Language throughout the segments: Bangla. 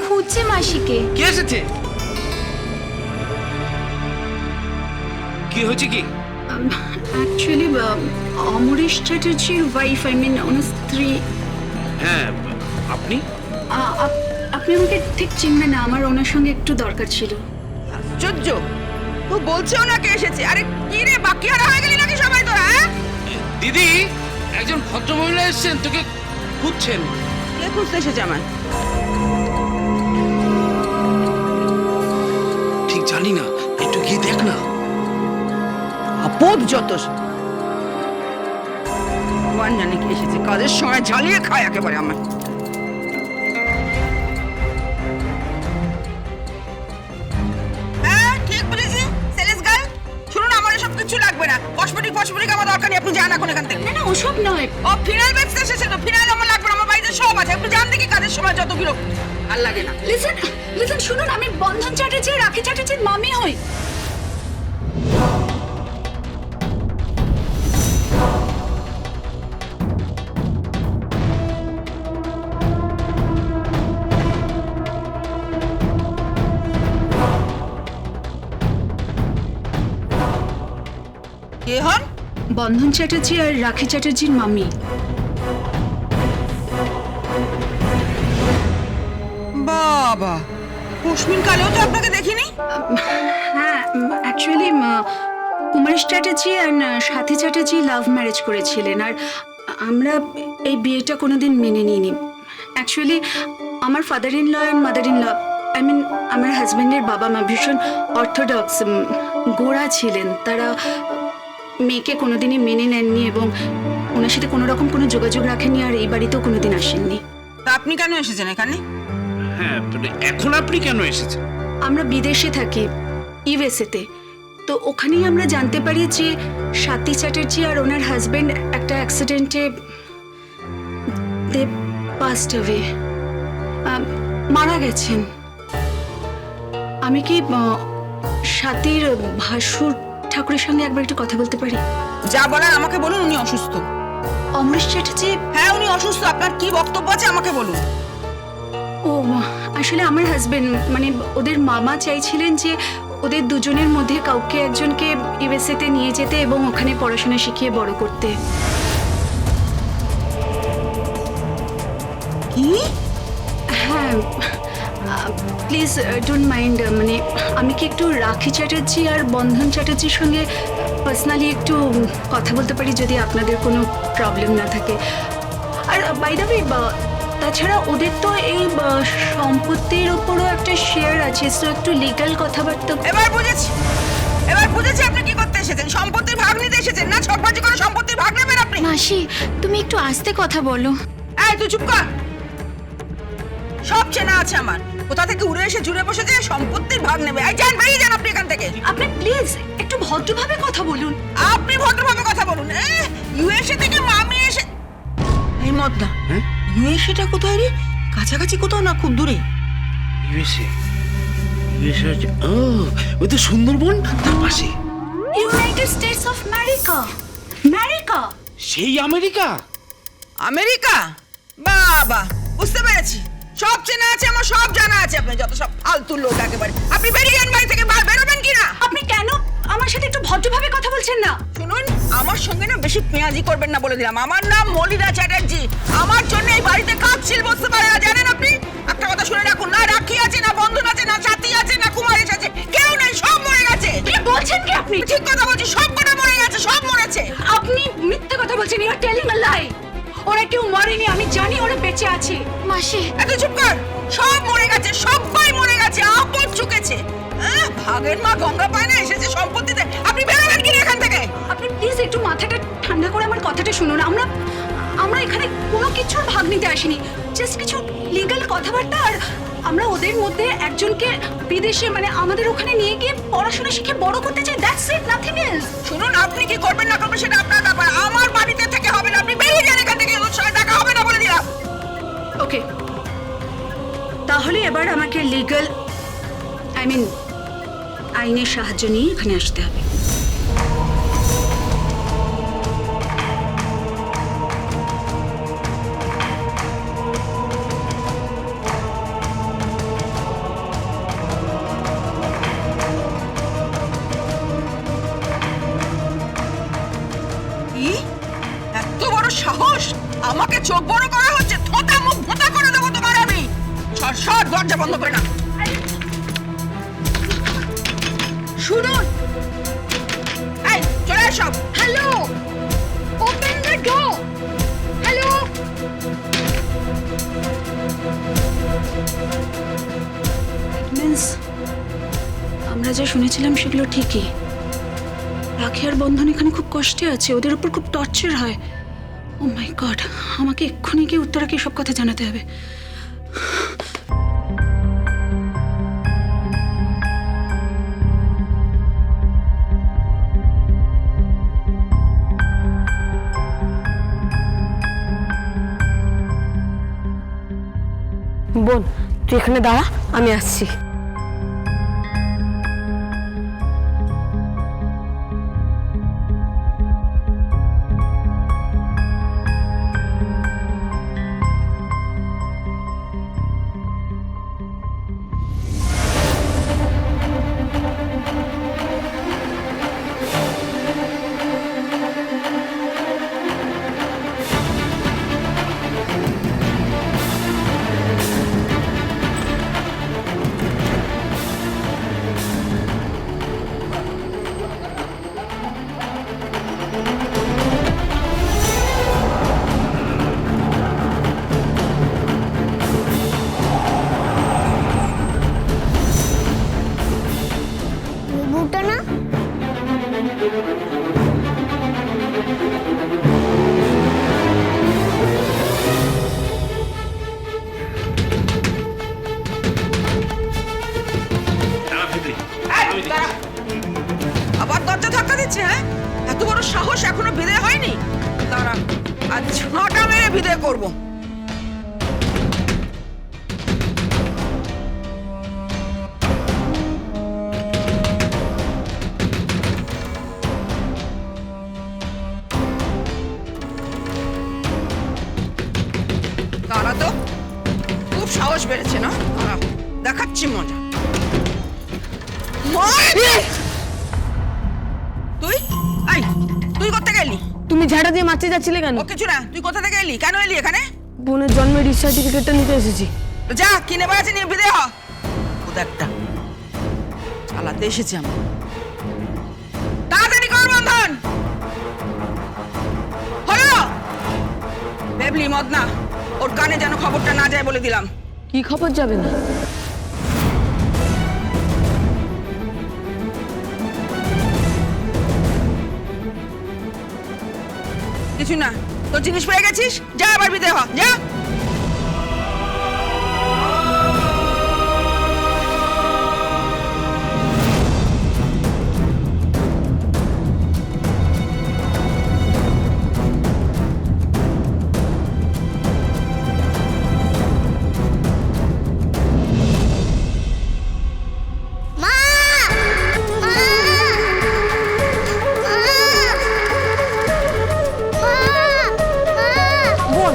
খুঁজছে মাসিকে। কে এসেছে? কি হয়েছে কি? অ্যাকচুয়ালি অমরেশ চ্যাটার্জির ওয়াইফ, আই মিন ওনার স্ত্রী। হ্যাঁ, আপনি? আপনি আমাকে ঠিক চিনবেন না, আমার ওনার সঙ্গে একটু দরকার ছিল। আশ্চর্য, ও বলছে ওনাকে এসেছে। আরে কি রে, বাকি হারা হয়ে গেলি নাকি সবাই তোরা? হ্যাঁ, দিদি, একজন ভদ্রমহিলা এসেছেন, তোকে খুঁজছেন। কে খুঁজতে এসেছে আমায়? ঠিক জানি না, একটু গিয়ে দেখ না। আপদ যত সব। ভগবান জানে কি এসেছে, কাজের সময় ঝালিয়ে খায় একেবারে আমার। হ্যাঁ ঠিক বলেছি, সেলস গার্ল। শুনুন, আমার এসব কিছু লাগবে না। কসমেটিক আমার দরকার নেই, আপনি যান এখন এখান থেকে। না না, ওসব নয়। ও ফিনাইল বেচতে এসেছে তো? ফিনাইল আমার লাগবে না, আমার বাড়িতে সব আছে। আপনি যান দেখি, কাজের সময় যত বিরক্ত। আর লাগে না। লিসেন লিসেন, শুনুন, আমি বন্ধন চ্যাটার্জি, রাখি চ্যাটার্জির মামি হই। কে হন? বন্ধন চ্যাটার্জি আর রাখি চ্যাটার্জির মামি। বাবা, কুসমিন কালেও তো আপনাকে দেখিনি। হ্যাঁ, অ্যাকচুয়ালি কুমারেশ চ্যাটার্জি আর সাথী চ্যাটার্জি লাভ ম্যারেজ করেছিলেন, আর আমরা এই বিয়েটা কোনোদিন মেনে নিইনি। অ্যাকচুয়ালি আমার father in law and mother in law, I mean আমার হাজব্যান্ডের বাবা মা ভীষণ অর্থোডক্স গোঁড়া ছিলেন। তারা মেয়েকে কোনোদিনই মেনে নেননি এবং ওনার সাথে কোনো রকম কোনো যোগাযোগ রাখেননি, আর এই বাড়িতেও কোনোদিন আসেননি। তা আপনি কেন এসেছেন এখানে? হ্যাঁ, এখন আপনি কেন এসেছেন? আমরা বিদেশে থাকি, ইউএসএতে। তো ওখানেই আমরা জানতে পারি যে সাথী চ্যাটার্জি আর ওনার হাজবেন্ড একটা অ্যাক্সিডেন্টে দে পাস্ট অ্যাওয়ে, মারা গেছেন। আমি কি সাথীর ভাসুর ঠাকুরের সঙ্গে একবার একটু কথা বলতে পারি? যা বলার আমাকে বলুন। উনি অসুস্থ। অমরেশ চ্যাটার্জি? হ্যাঁ, উনি অসুস্থ। আপনার কি বক্তব্য আছে আমাকে বলুন। ও আসলে আমার হাজবেন্ড, মানে ওদের মামা চাইছিলেন যে ওদের দুজনের মধ্যে কাউকে একজনকে ইউএসএতে নিয়ে যেতে এবং ওখানে পড়াশোনা শিখিয়ে বড় করতে। কি? হ্যাঁ, প্লিজ ডোন্ট মাইন্ড, মানে আমি কি একটু রাখি চ্যাটার্জি আর বন্ধন চ্যাটার্জির সঙ্গে পার্সোনালি একটু কথা বলতে পারি, যদি আপনাদের কোনো প্রবলেম না থাকে? আর বাই দ্য ওয়ে, তাছাড়া ওদের তো এই সম্পত্তির ওপরও একটা শেয়ার আছে, সো একটু লিগ্যাল কথাবার্তা। এবার বুঝেছি আপনি কি করতে এসেছেন। সম্পত্তির ভাগ নিতে এসেছেন না? ছকবাজি করে সম্পত্তির ভাগ নেবেন আপনি? মাসি, তুমি একটু আস্তে কথা বলো। এই তুই চুপ কর। সব চেনা আছে আমার। কোথা থেকে উড়ে এসে জুড়ে বসে যে সম্পত্তির ভাগ নেবে। এই যান, বেরিয়ে যান আপনি এখান থেকে। আপনি প্লিজ একটু ভদ্রভাবে কথা বলুন। আপনি ভদ্রভাবে কথা বলুন। ইউএসএ থেকে মামি এসে। এই মদনা, ইউএসএটা কোথায় রে? কাছাকাছি কোথাও না, খুব দূরে? ইউএসএ হচ্ছে, ও ওই তো সুন্দরবন, তার পাশে। United states of America. America? সেই আমেরিকা? আমেরিকা? বাবা, বুঝতে পেরেছি। সব চেনা আছে আমার, সব জানা আছে। আপনি যত সব ফালতু লোক একেবারে। আপনি বেরিয়ে যান বাড়ি থেকে। বেরোবেন কি না? আপনি কেন আমার সাথে একটু ভদ্রভাবে কথা বলছেন না? শুনুন, আমার সঙ্গে না বেশি পেঁয়াজি করবেন না বলে দিলাম। আমার নাম মলিনা চ্যাটার্জি। আমার জন্য এই বাড়িতে কাজ ছিল বসতে পারে না, জানেন আপনি? একটা কথা শুনে রাখুন, না রাখি আছে, না বন্ধন আছে, না সাথী আছে, না কুমারেশ আছে, কেউ নেই, সব মরে গেছে। কি বলছেন কি আপনি? ঠিক কথা বলছি, সব কটা মরে গেছে, সব মরেছে। আপনি মিথ্যে কথা বলছেন। ইউ আর টেলিং আ লাই। ওরা কেউ মরেনি, আমি জানি ওরা বেঁচে আছে। মাসি, এত চুপ কর। সব মরে গেছে, সবাই মরে গেছে, আপদ চুকেছে। ভাগের মা গঙ্গা পায় না, এসেছে সম্পত্তিতে। আপনি বেরোবেন কি এখান থেকে? আপনি প্লিজ একটু মাথাটা ঠান্ডা করে আমার কথাটা শুনুন। আমরা এখানে কোনো কিছুর ভাগ নিতে আসিনি, জাস্ট কিছু লিগ্যাল কথাবার্তা। আর আমরা ওদের মধ্যে একজনকে বিদেশে, মানে আমাদের ওখানে নিয়ে গিয়ে পড়াশোনা শিখে বড় করতে চাই। That's it, nothing else. শুনুন, আপনি কি করবেন না করবেন সেটা আপনার ব্যাপার। আমার বাড়িতে থেকে হবে না। আপনি বেরিয়ে যান এখান থেকে। ওর সঙ্গে দেখা হবে না বলে দিলাম। ওকে, তাহলে এবার আমাকে লিগ্যাল, আই মিন আইনের সাহায্য নিয়ে এখানে আসতে হবে। আমাকে চোখ বড় করা হচ্ছে, থোঁতা মুখ ভোঁতা করে দেবো তোমার আমি। সর সর, দরজা বন্ধ করে না। শুনুন, এই চলে এসো। Hello, open the door. Hello, means আমরা যা শুনেছিলাম সেগুলো ঠিকই। রাখি আর বন্ধন এখানে খুব কষ্টে আছে, ওদের উপর খুব টর্চার হয়। ও মাই গড, আমাকে এক্ষুনি গিয়ে উত্তরাকে সব কথা জানাতে হবে। বোন, তুই এখানে দাঁড়া, আমি আসছি। বুবুটা না? এই, দাঁড়া। আবার দরজা ধাক্কা দিচ্ছে, হ্যাঁ? এত বড় সাহস এখনো বিদায় হয়নি? দাঁড়া, আজ ঝাঁটা মেরে বিদায় করবো। দাঁড়া তো, খুব সাহস বেড়েছে না? দাঁড়া, দেখাচ্ছি মজা। তুই আই, তুই কোথা থেকে এলি? তুমি ঝাঁটা দিয়ে মারতে যাচ্ছিলে কেন? ও কিছু না, তুই কোথা থেকে এলি? কেন এলি এখানে? বোনের জন্মের রিচ সার্টিফিকেটটা নিতে এসেছি। যা, কিনে বেড়াচ্ছে, নিয়ে বিদে হ। ওদের একটা চালাতে এসেছি আমি। তাড়াতাড়ি কর বন্ধন। হলো বেবলি মদনা, ওর কানে যেন খবরটা না যায় বলে দিলাম। কি খবর যাবে না? কিছু না, তোর জিনিস পেয়ে গেছিস, যা আবার বিদে হ, যা। মা! মা! বোন,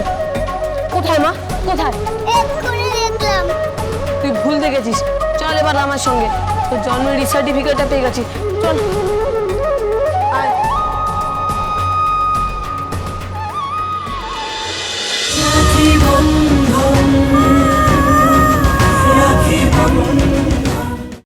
কোথায় মা, কোথায়? এক্ষুনি দেখলাম। তুই ভুল দেখেছিস, চল এবার আমার সঙ্গে। তোর জন্মের রিচ সার্টিফিকেটটা পেয়ে গেছি, চল। আয়। রাখি বন্ধন, রাখি বন্ধন।